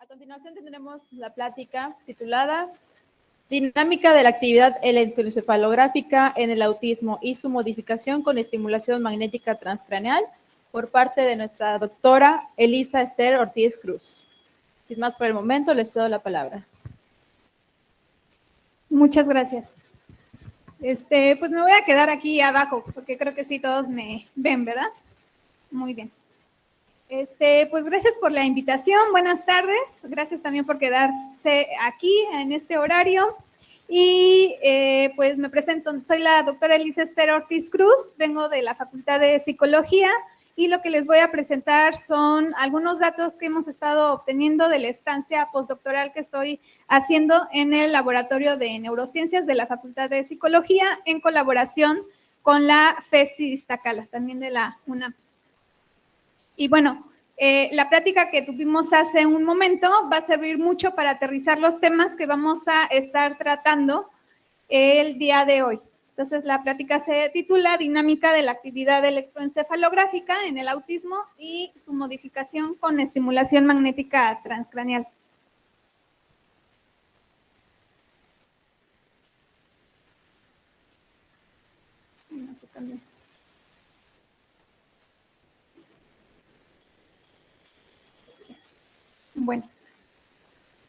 A continuación tendremos la plática titulada Dinámica de la actividad electroencefalográfica en el autismo y su modificación con estimulación magnética transcraneal por parte de nuestra doctora Elisa Esther Ortiz Cruz. Sin más por el momento, les cedo la palabra. Muchas gracias. Pues me voy a quedar aquí abajo, porque creo que sí todos me ven, ¿verdad? Muy bien. Pues gracias por la invitación, buenas tardes, gracias también por quedarse aquí en este horario. Y pues me presento, soy la doctora Elisa Esther Ortiz Cruz, vengo de la Facultad de Psicología y lo que les voy a presentar son algunos datos que hemos estado obteniendo de la estancia postdoctoral que estoy haciendo en el Laboratorio de Neurociencias de la Facultad de Psicología en colaboración con la FESI Iztacala, también de la UNAM. Y bueno, la plática que tuvimos hace un momento va a servir mucho para aterrizar los temas que vamos a estar tratando el día de hoy. Entonces, la plática se titula Dinámica de la actividad electroencefalográfica en el autismo y su modificación con estimulación magnética transcraneal. Bueno,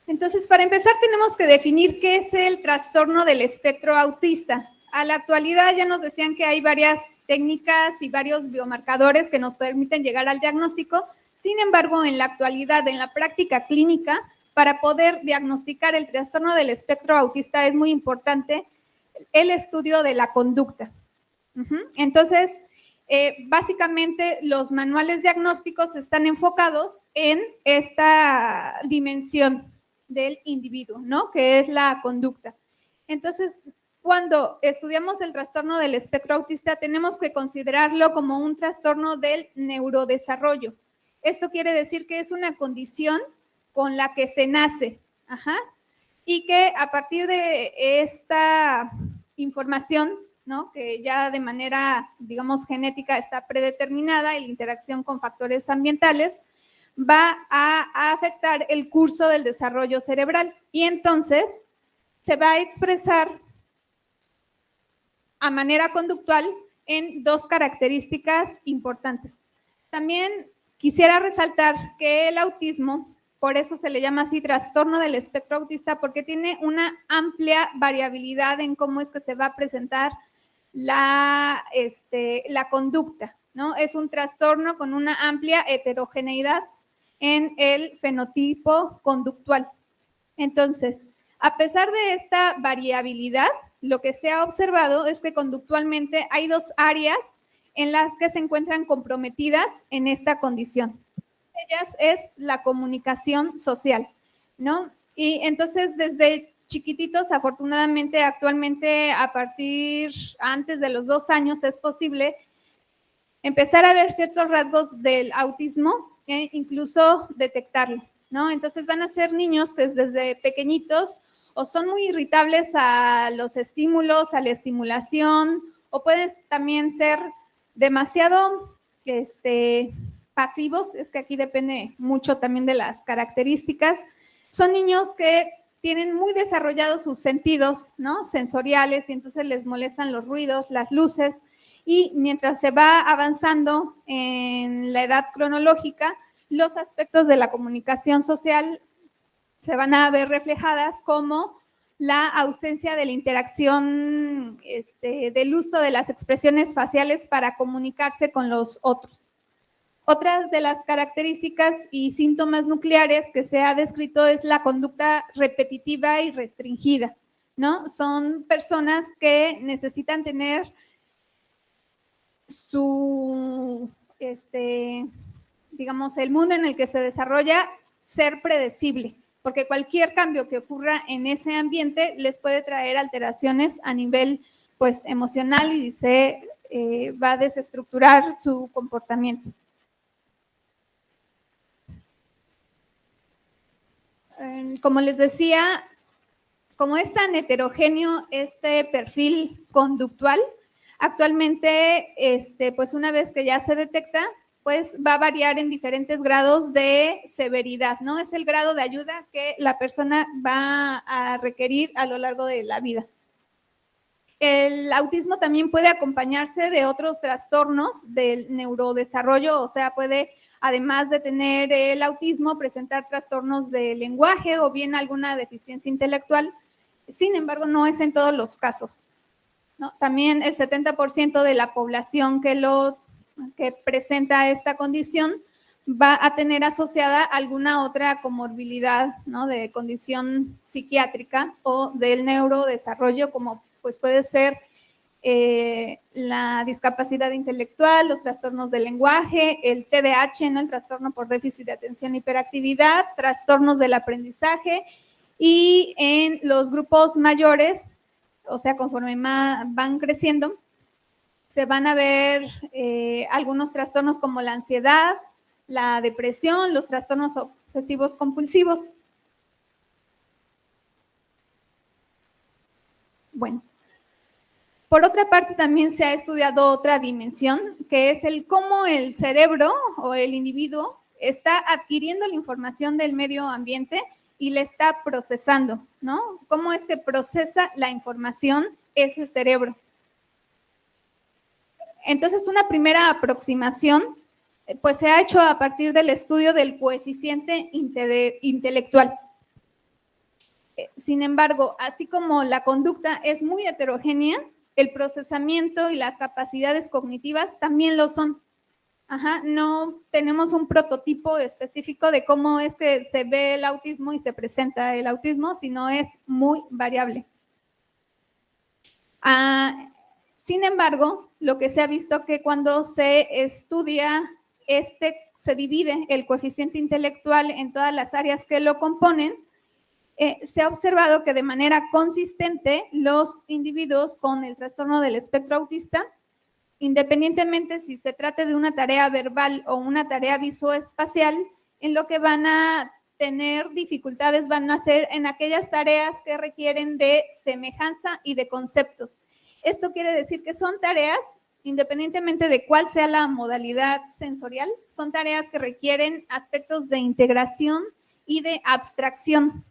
entonces para empezar tenemos que definir qué es el trastorno del espectro autista. A la actualidad ya nos decían que hay varias técnicas y varios biomarcadores que nos permiten llegar al diagnóstico. Sin embargo, en la actualidad, en la práctica clínica, para poder diagnosticar el trastorno del espectro autista es muy importante el estudio de la conducta. Entonces, básicamente los manuales diagnósticos están enfocados en esta dimensión del individuo, ¿no? Que es la conducta. Entonces, cuando estudiamos el trastorno del espectro autista, tenemos que considerarlo como un trastorno del neurodesarrollo. Esto quiere decir que es una condición con la que se nace, y que a partir de esta información, ¿no? Que ya de manera, digamos, genética está predeterminada y la interacción con factores ambientales, va a afectar el curso del desarrollo cerebral y entonces se va a expresar a manera conductual en dos características importantes. También quisiera resaltar que el autismo, por eso se le llama así trastorno del espectro autista, porque tiene una amplia variabilidad en cómo es que se va a presentar la conducta, ¿no? Es un trastorno con una amplia heterogeneidad en el fenotipo conductual. Entonces, a pesar de esta variabilidad, lo que se ha observado es que conductualmente hay dos áreas en las que se encuentran comprometidas en esta condición. Una de ellas es la comunicación social, ¿no? Y entonces, desde chiquititos, afortunadamente, actualmente, antes de los 2 años, es posible empezar a ver ciertos rasgos del autismo e incluso detectarlo, ¿no? Entonces van a ser niños que desde pequeñitos o son muy irritables a los estímulos, a la estimulación, o pueden también ser demasiado pasivos, es que aquí depende mucho también de las características. Son niños que tienen muy desarrollados sus sentidos, ¿no? Sensoriales, y entonces les molestan los ruidos, las luces, y mientras se va avanzando en la edad cronológica, los aspectos de la comunicación social se van a ver reflejadas como la ausencia de la interacción, del uso de las expresiones faciales para comunicarse con los otros. Otras de las características y síntomas nucleares que se ha descrito es la conducta repetitiva y restringida, ¿no? Son personas que necesitan tener digamos, el mundo en el que se desarrolla ser predecible, porque cualquier cambio que ocurra en ese ambiente les puede traer alteraciones a nivel, pues, emocional y se va a desestructurar su comportamiento. Como les decía, como es tan heterogéneo este perfil conductual, actualmente, pues una vez que ya se detecta, pues va a variar en diferentes grados de severidad, ¿no? Es el grado de ayuda que la persona va a requerir a lo largo de la vida. El autismo también puede acompañarse de otros trastornos del neurodesarrollo, o sea, puede, además de tener el autismo, presentar trastornos de lenguaje o bien alguna deficiencia intelectual. Sin embargo, no es en todos los casos, ¿no? También el 70% de la población que presenta esta condición va a tener asociada alguna otra comorbilidad, ¿no? De condición psiquiátrica o del neurodesarrollo, como pues puede ser la discapacidad intelectual, los trastornos del lenguaje, el TDAH, ¿no? El trastorno por déficit de atención e hiperactividad, trastornos del aprendizaje, y en los grupos mayores, o sea, conforme van creciendo, se van a ver algunos trastornos como la ansiedad, la depresión, los trastornos obsesivos compulsivos. Bueno, por otra parte también se ha estudiado otra dimensión, que es el cómo el cerebro o el individuo está adquiriendo la información del medio ambiente y la está procesando, ¿no? ¿Cómo es que procesa la información ese cerebro? Entonces, una primera aproximación, pues se ha hecho a partir del estudio del coeficiente intelectual. Sin embargo, así como la conducta es muy heterogénea, el procesamiento y las capacidades cognitivas también lo son. No tenemos un prototipo específico de cómo es que se ve el autismo y se presenta el autismo, sino es muy variable. Sin embargo, lo que se ha visto que cuando se estudia se divide el coeficiente intelectual en todas las áreas que lo componen, se ha observado que de manera consistente los individuos con el trastorno del espectro autista, independientemente si se trate de una tarea verbal o una tarea visoespacial, en lo que van a tener dificultades van a ser en aquellas tareas que requieren de semejanza y de conceptos. Esto quiere decir que son tareas, independientemente de cuál sea la modalidad sensorial, son tareas que requieren aspectos de integración y de abstracción.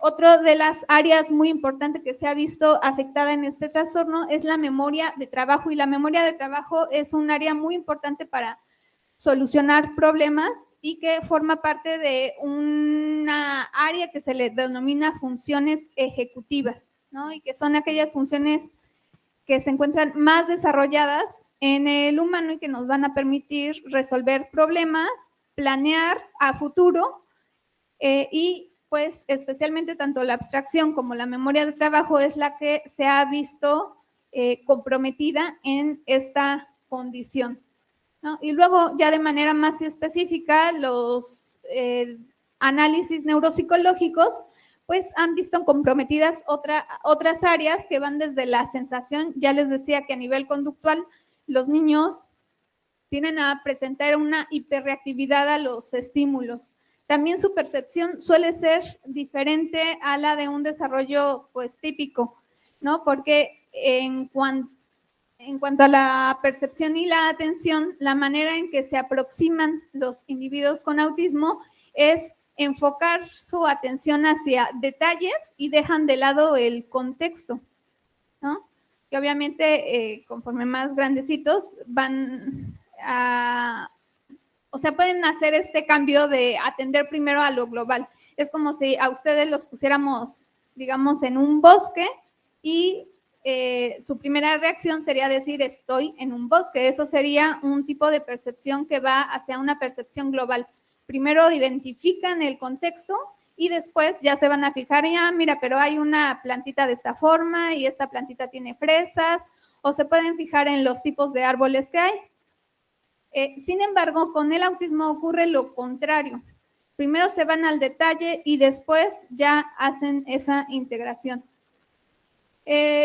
Otra de las áreas muy importantes que se ha visto afectada en este trastorno es la memoria de trabajo, y la memoria de trabajo es un área muy importante para solucionar problemas y que forma parte de una área que se le denomina funciones ejecutivas, ¿no? Y que son aquellas funciones que se encuentran más desarrolladas en el humano y que nos van a permitir resolver problemas, planear a futuro y pues especialmente tanto la abstracción como la memoria de trabajo es la que se ha visto comprometida en esta condición, ¿no? Y luego ya de manera más específica los análisis neuropsicológicos pues han visto comprometidas otras áreas que van desde la sensación. Ya les decía que a nivel conductual los niños tienden a presentar una hiperreactividad a los estímulos. También su percepción suele ser diferente a la de un desarrollo pues típico, ¿no? Porque en cuanto a la percepción y la atención, la manera en que se aproximan los individuos con autismo es enfocar su atención hacia detalles y dejan de lado el contexto, ¿no? Que obviamente conforme más grandecitos van a... O sea, pueden hacer este cambio de atender primero a lo global. Es como si a ustedes los pusiéramos, digamos, en un bosque y su primera reacción sería decir estoy en un bosque. Eso sería un tipo de percepción que va hacia una percepción global. Primero identifican el contexto y después ya se van a fijar en, mira, pero hay una plantita de esta forma y esta plantita tiene fresas, o se pueden fijar en los tipos de árboles que hay. Sin embargo, con el autismo ocurre lo contrario. Primero se van al detalle y después ya hacen esa integración.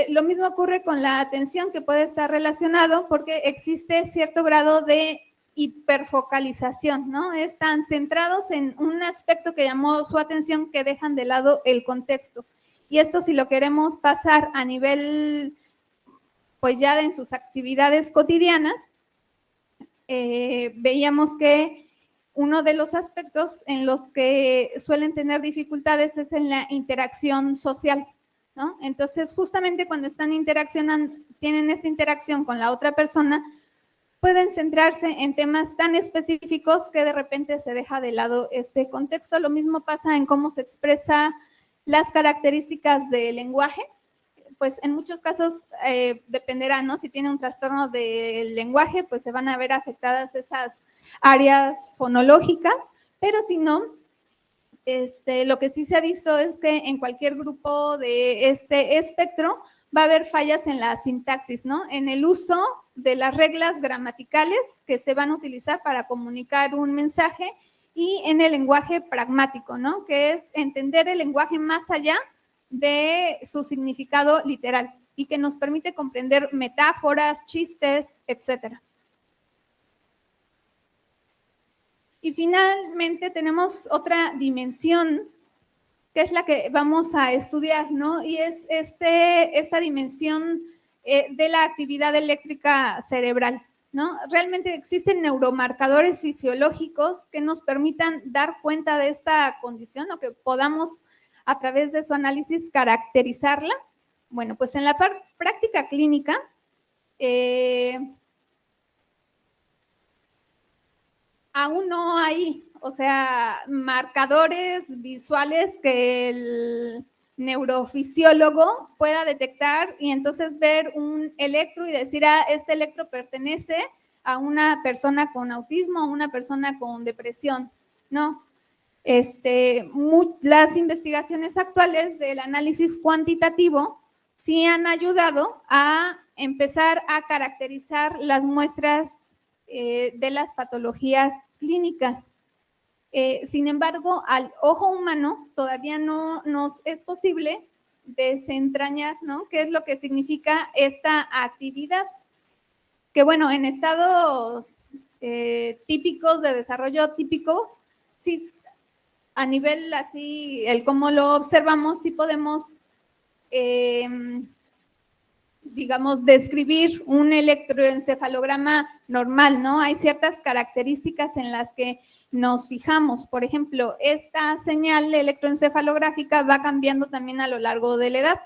Lo mismo ocurre con la atención, que puede estar relacionado porque existe cierto grado de hiperfocalización, ¿no? Están centrados en un aspecto que llamó su atención que dejan de lado el contexto. Y esto, si lo queremos pasar a nivel, pues ya en sus actividades cotidianas, veíamos que uno de los aspectos en los que suelen tener dificultades es en la interacción social, ¿no? Entonces, justamente cuando están interaccionando, tienen esta interacción con la otra persona, pueden centrarse en temas tan específicos que de repente se deja de lado este contexto. Lo mismo pasa en cómo se expresa las características del lenguaje. Pues en muchos casos dependerá, ¿no? Si tiene un trastorno del lenguaje, pues se van a ver afectadas esas áreas fonológicas, pero si no, lo que sí se ha visto es que en cualquier grupo de este espectro va a haber fallas en la sintaxis, ¿no? En el uso de las reglas gramaticales que se van a utilizar para comunicar un mensaje y en el lenguaje pragmático, ¿no? Que es entender el lenguaje más allá de su significado literal y que nos permite comprender metáforas, chistes, etcétera. Y finalmente tenemos otra dimensión que es la que vamos a estudiar, ¿no? Y es esta dimensión de la actividad eléctrica cerebral, ¿no? Realmente existen neuromarcadores fisiológicos que nos permitan dar cuenta de esta condición o que podamos a través de su análisis caracterizarla. Bueno, pues en la práctica clínica, aún no hay, o sea, marcadores visuales que el neurofisiólogo pueda detectar y entonces ver un electro y decir, este electro pertenece a una persona con autismo, a una persona con depresión, ¿no? Las investigaciones actuales del análisis cuantitativo sí han ayudado a empezar a caracterizar las muestras de las patologías clínicas. Sin embargo, al ojo humano todavía no nos es posible desentrañar, ¿no? ¿Qué es lo que significa esta actividad? Que bueno, en estados típicos de desarrollo típico, sí, a nivel así, el cómo lo observamos, sí podemos, digamos, describir un electroencefalograma normal, ¿no? Hay ciertas características en las que nos fijamos. Por ejemplo, esta señal electroencefalográfica va cambiando también a lo largo de la edad,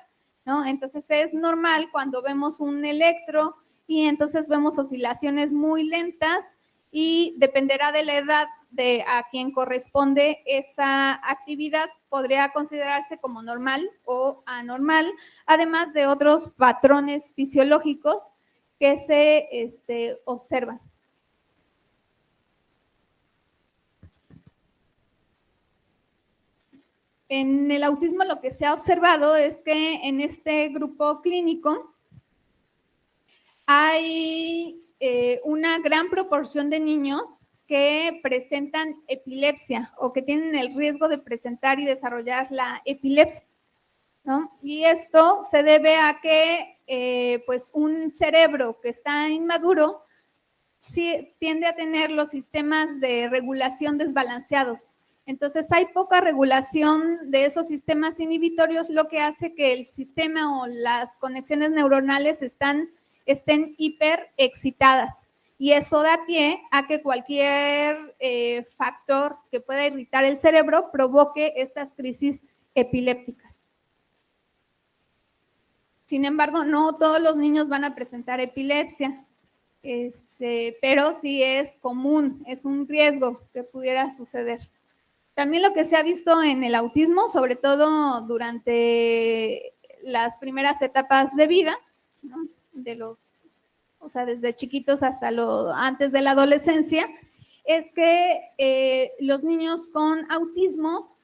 ¿no? Entonces es normal cuando vemos un electro y entonces vemos oscilaciones muy lentas y dependerá de la edad de a quien corresponde esa actividad, podría considerarse como normal o anormal, además de otros patrones fisiológicos que se observan. En el autismo lo que se ha observado es que en este grupo clínico hay una gran proporción de niños que presentan epilepsia o que tienen el riesgo de presentar y desarrollar la epilepsia, ¿no? Y esto se debe a que pues un cerebro que está inmaduro sí tiende a tener los sistemas de regulación desbalanceados. Entonces hay poca regulación de esos sistemas inhibitorios, lo que hace que el sistema o las conexiones neuronales estén hiperexcitadas. Y eso da pie a que cualquier factor que pueda irritar el cerebro provoque estas crisis epilépticas. Sin embargo, no todos los niños van a presentar epilepsia, pero sí es común, es un riesgo que pudiera suceder. También lo que se ha visto en el autismo, sobre todo durante las primeras etapas de vida, ¿no? O sea, desde chiquitos hasta antes de la adolescencia, es que los niños con autismo,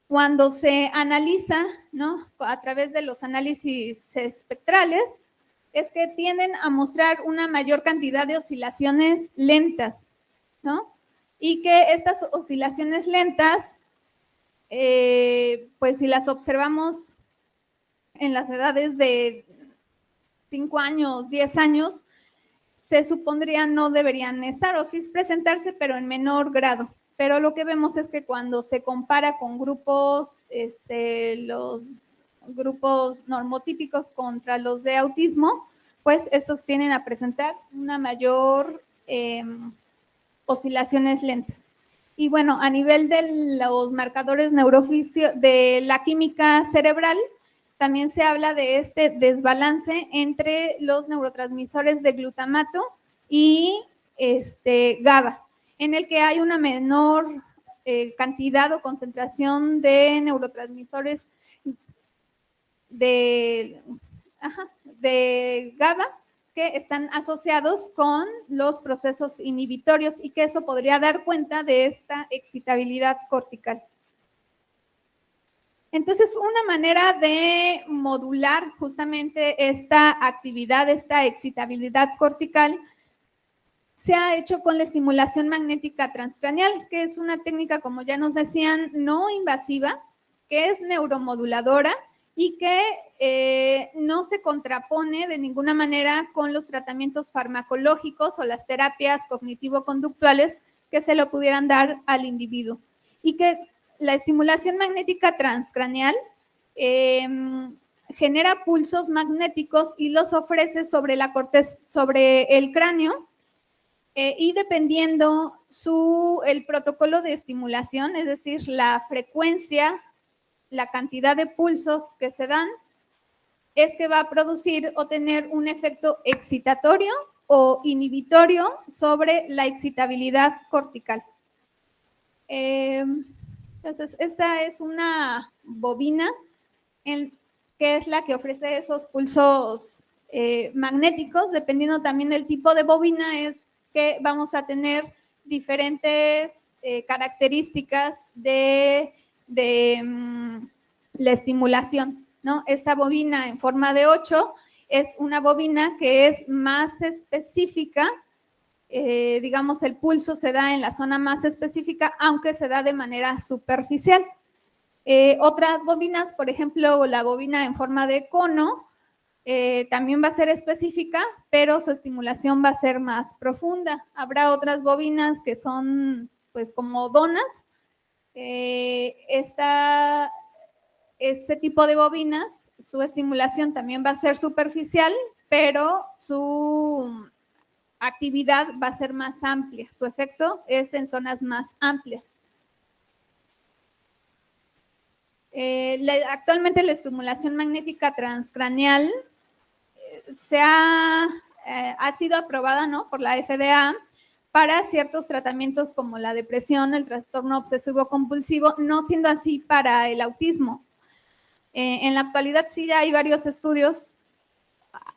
cuando se analiza, ¿no? A través de los análisis espectrales, es que tienden a mostrar una mayor cantidad de oscilaciones lentas, ¿no? Y que estas oscilaciones lentas, pues si las observamos en las edades de 5 años, 10 años, se supondría no deberían estar o sí presentarse, pero en menor grado. Pero lo que vemos es que cuando se compara con grupos, los grupos normotípicos contra los de autismo, pues estos tienden a presentar una mayor oscilaciones lentas. Y bueno, a nivel de los marcadores de la química cerebral, también se habla de este desbalance entre los neurotransmisores de glutamato y GABA, en el que hay una menor cantidad o concentración de neurotransmisores de GABA que están asociados con los procesos inhibitorios y que eso podría dar cuenta de esta excitabilidad cortical. Entonces, una manera de modular justamente esta actividad, esta excitabilidad cortical, se ha hecho con la estimulación magnética transcraneal, que es una técnica, como ya nos decían, no invasiva, que es neuromoduladora y que no se contrapone de ninguna manera con los tratamientos farmacológicos o las terapias cognitivo-conductuales que se lo pudieran dar al individuo. Y que la estimulación magnética transcraneal genera pulsos magnéticos y los ofrece sobre el cráneo, y dependiendo el protocolo de estimulación, es decir, la frecuencia, la cantidad de pulsos que se dan, es que va a producir o tener un efecto excitatorio o inhibitorio sobre la excitabilidad cortical. Entonces, esta es una bobina que es la que ofrece esos pulsos magnéticos. Dependiendo también del tipo de bobina, es que vamos a tener diferentes características de la estimulación, ¿no? Esta bobina en forma de 8 es una bobina que es más específica, digamos, el pulso se da en la zona más específica, aunque se da de manera superficial. Otras bobinas, por ejemplo, la bobina en forma de cono, también va a ser específica, pero su estimulación va a ser más profunda. Habrá otras bobinas que son, pues, como donas. Este tipo de bobinas, su estimulación también va a ser superficial, pero su actividad va a ser más amplia. Su efecto es en zonas más amplias. Actualmente la estimulación magnética transcraneal ha sido aprobada, ¿no?, por la FDA para ciertos tratamientos como la depresión, el trastorno obsesivo compulsivo, no siendo así para el autismo. En la actualidad sí ya hay varios estudios,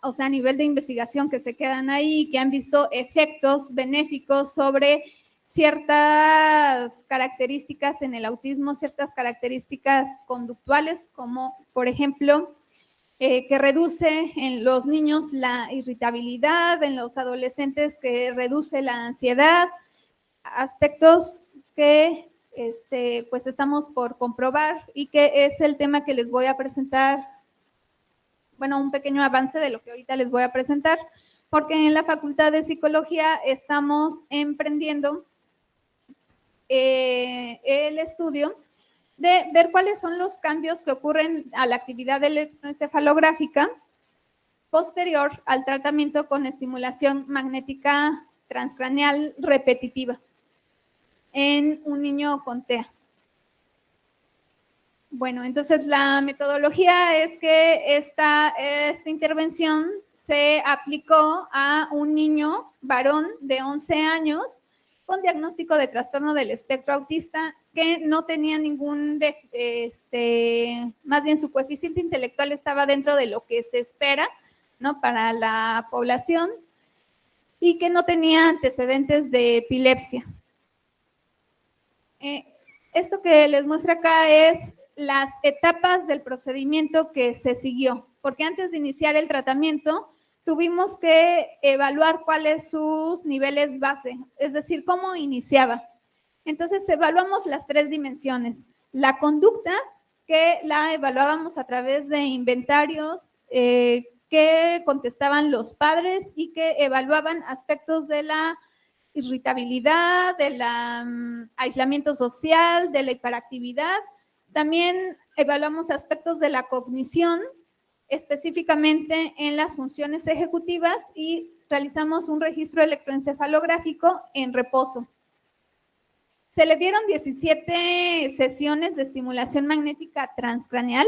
o sea, a nivel de investigación que se quedan ahí, que han visto efectos benéficos sobre ciertas características en el autismo, ciertas características conductuales, como por ejemplo, que reduce en los niños la irritabilidad, en los adolescentes que reduce la ansiedad, aspectos que pues estamos por comprobar y que es el tema que les voy a presentar, bueno, un pequeño avance de lo que ahorita les voy a presentar, porque en la Facultad de Psicología estamos emprendiendo el estudio de ver cuáles son los cambios que ocurren a la actividad electroencefalográfica posterior al tratamiento con estimulación magnética transcraneal repetitiva en un niño con TEA. Bueno, entonces la metodología es que esta intervención se aplicó a un niño varón de 11 años con diagnóstico de trastorno del espectro autista que no tenía ningún, más bien su coeficiente intelectual estaba dentro de lo que se espera, ¿no?, para la población, y que no tenía antecedentes de epilepsia. Esto que les muestro acá es las etapas del procedimiento que se siguió, porque antes de iniciar el tratamiento tuvimos que evaluar cuáles sus niveles base, es decir, cómo iniciaba. Entonces evaluamos las 3 dimensiones. La conducta, que la evaluábamos a través de inventarios que contestaban los padres y que evaluaban aspectos de la irritabilidad, del aislamiento social, de la hiperactividad. También evaluamos aspectos de la cognición, específicamente en las funciones ejecutivas y realizamos un registro electroencefalográfico en reposo. Se le dieron 17 sesiones de estimulación magnética transcraneal,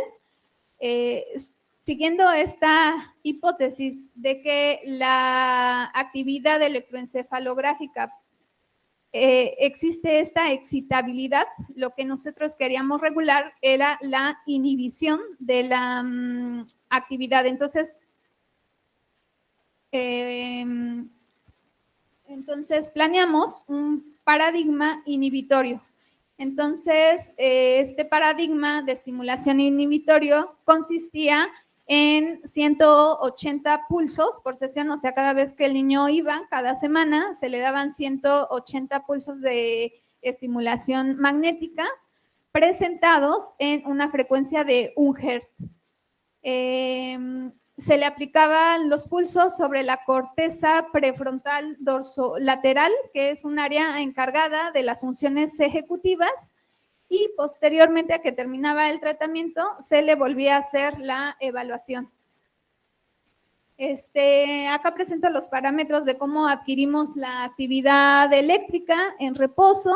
siguiendo esta hipótesis de que la actividad electroencefalográfica existe esta excitabilidad. Lo que nosotros queríamos regular era la inhibición de la actividad. Entonces planeamos un paradigma inhibitorio. Entonces, este paradigma de estimulación inhibitorio consistía en 180 pulsos por sesión, o sea, cada vez que el niño iba, cada semana, se le daban 180 pulsos de estimulación magnética presentados en una frecuencia de 1 Hz. Se le aplicaban los pulsos sobre la corteza prefrontal dorsolateral, que es un área encargada de las funciones ejecutivas, y posteriormente a que terminaba el tratamiento, se le volvía a hacer la evaluación. Acá presento los parámetros de cómo adquirimos la actividad eléctrica en reposo.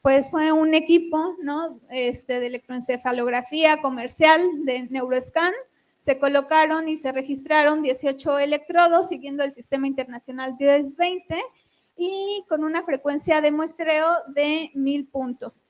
Pues fue un equipo, ¿no? De electroencefalografía comercial de Neuroscan. Se colocaron y se registraron 18 electrodos siguiendo el sistema internacional 1020 y con una frecuencia de muestreo de 1000 puntos.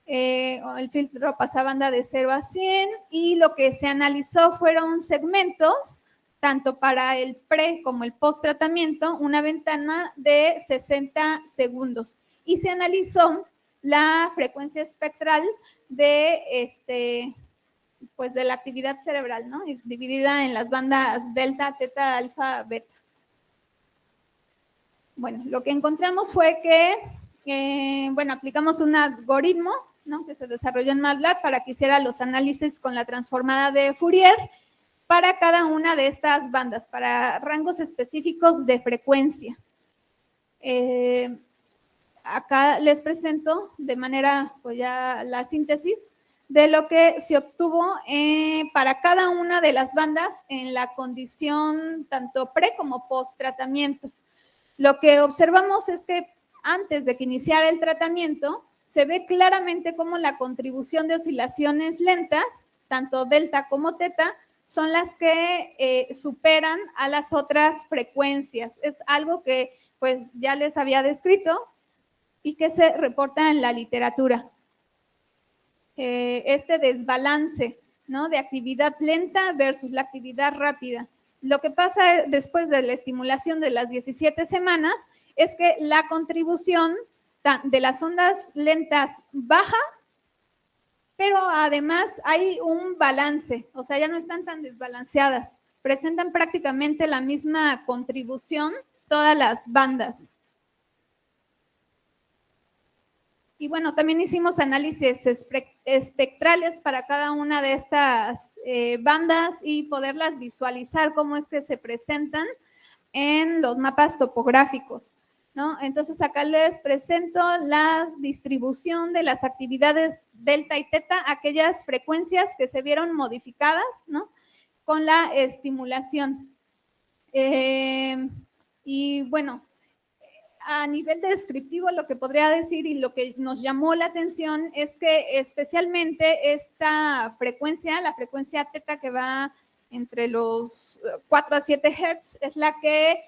El filtro pasabanda de 0 a 100 y lo que se analizó fueron segmentos, tanto para el pre como el post tratamiento, una ventana de 60 segundos. Y se analizó la frecuencia espectral de pues de la actividad cerebral, ¿no? Dividida en las bandas delta, teta, alfa, beta. Bueno, lo que encontramos fue que, bueno, aplicamos un algoritmo, ¿no? Que se desarrolló en MATLAB para que hiciera los análisis con la transformada de Fourier para cada una de estas bandas, para rangos específicos de frecuencia. Acá les presento de manera, pues ya la síntesis de lo que se obtuvo para cada una de las bandas en la condición tanto pre como post tratamiento. Lo que observamos es que antes de que iniciara el tratamiento, se ve claramente cómo la contribución de oscilaciones lentas, tanto delta como teta, son las que superan a las otras frecuencias. Es algo que pues ya les había descrito y que se reporta en la literatura. Este desbalance, ¿no? De actividad lenta versus la actividad rápida. Lo que pasa después de la estimulación de las 17 semanas es que la contribución de las ondas lentas baja, pero además hay un balance, o sea, ya no están tan desbalanceadas, presentan prácticamente la misma contribución todas las bandas. Y bueno, también hicimos análisis espectrales para cada una de estas bandas y poderlas visualizar cómo es que se presentan en los mapas topográficos, ¿no? Entonces acá les presento la distribución de las actividades delta y teta, aquellas frecuencias que se vieron modificadas, ¿no? Con la estimulación. Y bueno, a nivel descriptivo, lo que podría decir y lo que nos llamó la atención es que especialmente esta frecuencia, la frecuencia teta que va entre los 4 a 7 Hz, es la que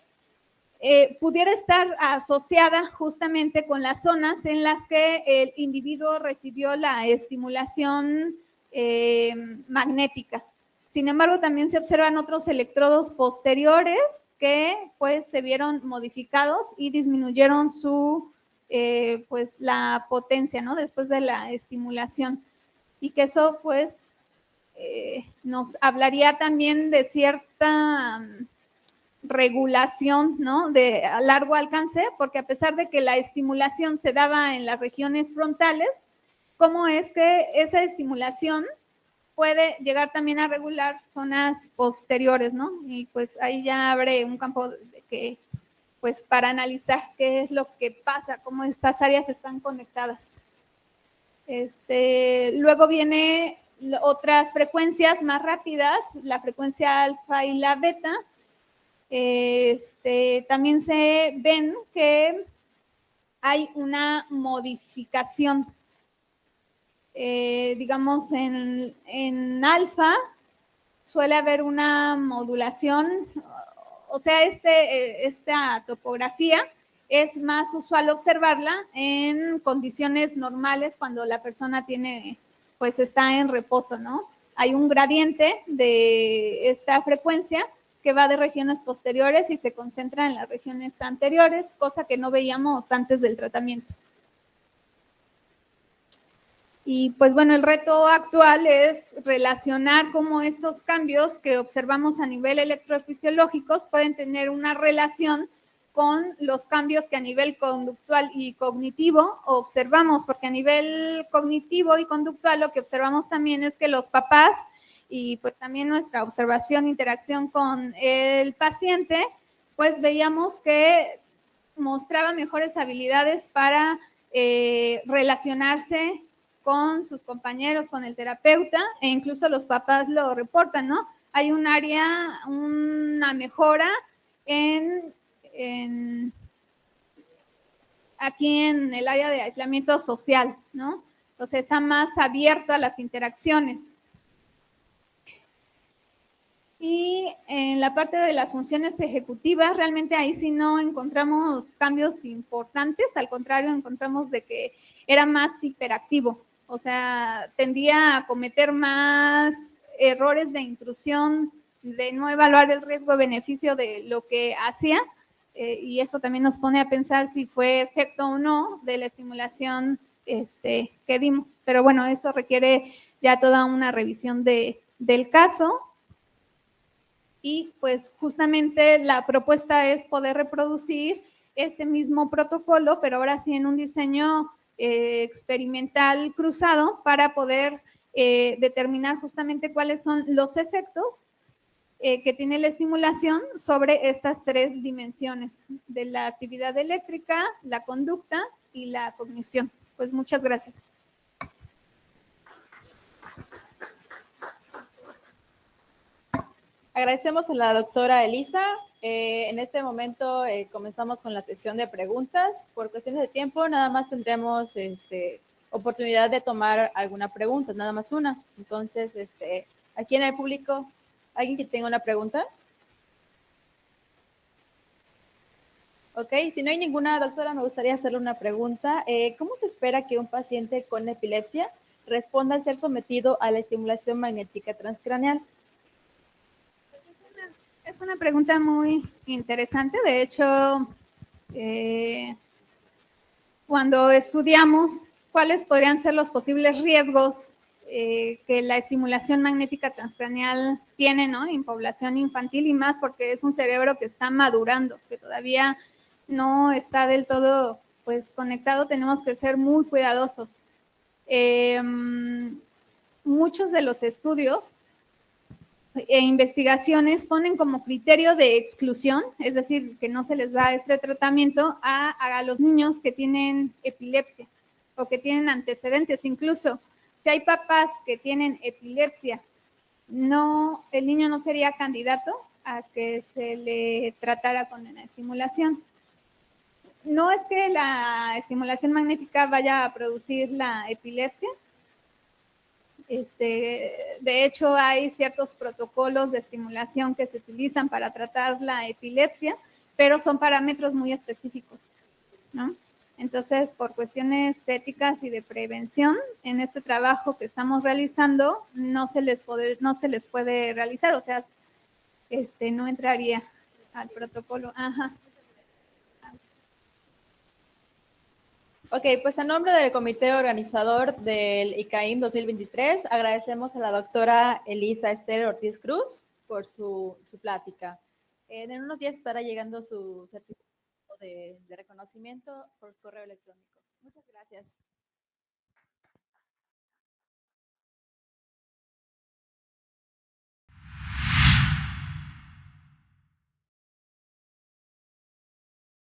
pudiera estar asociada justamente con las zonas en las que el individuo recibió la estimulación magnética. Sin embargo, también se observan otros electrodos posteriores que pues se vieron modificados y disminuyeron su, pues la potencia, ¿no? Después de la estimulación. Y que eso pues nos hablaría también de cierta regulación, ¿no? De a largo alcance, porque a pesar de que la estimulación se daba en las regiones frontales, ¿cómo es que esa estimulación puede llegar también a regular zonas posteriores, ¿no? Y pues ahí ya abre un campo que, pues para analizar qué es lo que pasa, cómo estas áreas están conectadas. Luego viene otras frecuencias más rápidas, la frecuencia alfa y la beta. También se ven que hay una modificación. Digamos, en alfa suele haber una modulación, o sea, esta topografía es más usual observarla en condiciones normales cuando la persona pues está en reposo, ¿no? Hay un gradiente de esta frecuencia que va de regiones posteriores y se concentra en las regiones anteriores, cosa que no veíamos antes del tratamiento. Y pues bueno, el reto actual es relacionar cómo estos cambios que observamos a nivel electrofisiológicos pueden tener una relación con los cambios que a nivel conductual y cognitivo observamos, porque a nivel cognitivo y conductual lo que observamos también es que los papás y pues también nuestra observación, interacción con el paciente, pues veíamos que mostraba mejores habilidades para relacionarse con sus compañeros, con el terapeuta, e incluso los papás lo reportan, ¿no? Hay un área, una mejora aquí en el área de aislamiento social, ¿no? Entonces está más abierto a las interacciones. Y en la parte de las funciones ejecutivas, realmente ahí sí no encontramos cambios importantes, al contrario, encontramos de que era más hiperactivo, o sea, tendía a cometer más errores de intrusión, de no evaluar el riesgo-beneficio de lo que hacía, y eso también nos pone a pensar si fue efecto o no de la estimulación que dimos. Pero bueno, eso requiere ya toda una revisión del caso. Y pues justamente la propuesta es poder reproducir este mismo protocolo, pero ahora sí en un diseño experimental cruzado para poder determinar justamente cuáles son los efectos que tiene la estimulación sobre estas tres dimensiones de la actividad eléctrica, la conducta y la cognición. Pues muchas gracias. Agradecemos a la doctora Elisa. En este momento comenzamos con la sesión de preguntas. Por cuestiones de tiempo, nada más tendremos oportunidad de tomar alguna pregunta, nada más una. Entonces, aquí en el público, ¿alguien que tenga una pregunta? Ok, si no hay ninguna, doctora, me gustaría hacerle una pregunta. ¿Cómo se espera que un paciente con epilepsia responda al ser sometido a la estimulación magnética transcraneal? Es una pregunta muy interesante. De hecho, cuando estudiamos cuáles podrían ser los posibles riesgos que la estimulación magnética transcraneal tiene, ¿no? En población infantil y más porque es un cerebro que está madurando, que todavía no está del todo pues conectado, tenemos que ser muy cuidadosos. Muchos de los estudios e investigaciones ponen como criterio de exclusión, es decir, que no se les da este tratamiento a los niños que tienen epilepsia o que tienen antecedentes. Incluso si hay papás que tienen epilepsia, el niño no sería candidato a que se le tratara con la estimulación. No es que la estimulación magnética vaya a producir la epilepsia. De hecho, hay ciertos protocolos de estimulación que se utilizan para tratar la epilepsia, pero son parámetros muy específicos, ¿no? Entonces, por cuestiones éticas y de prevención, en este trabajo que estamos realizando, no se les puede realizar, o sea, no entraría al protocolo. Ajá. Ok, pues a nombre del comité organizador del ICAIM 2023, agradecemos a la doctora Elisa Esther Ortiz Cruz por su plática. En unos días estará llegando su certificado de reconocimiento por correo electrónico. Muchas gracias.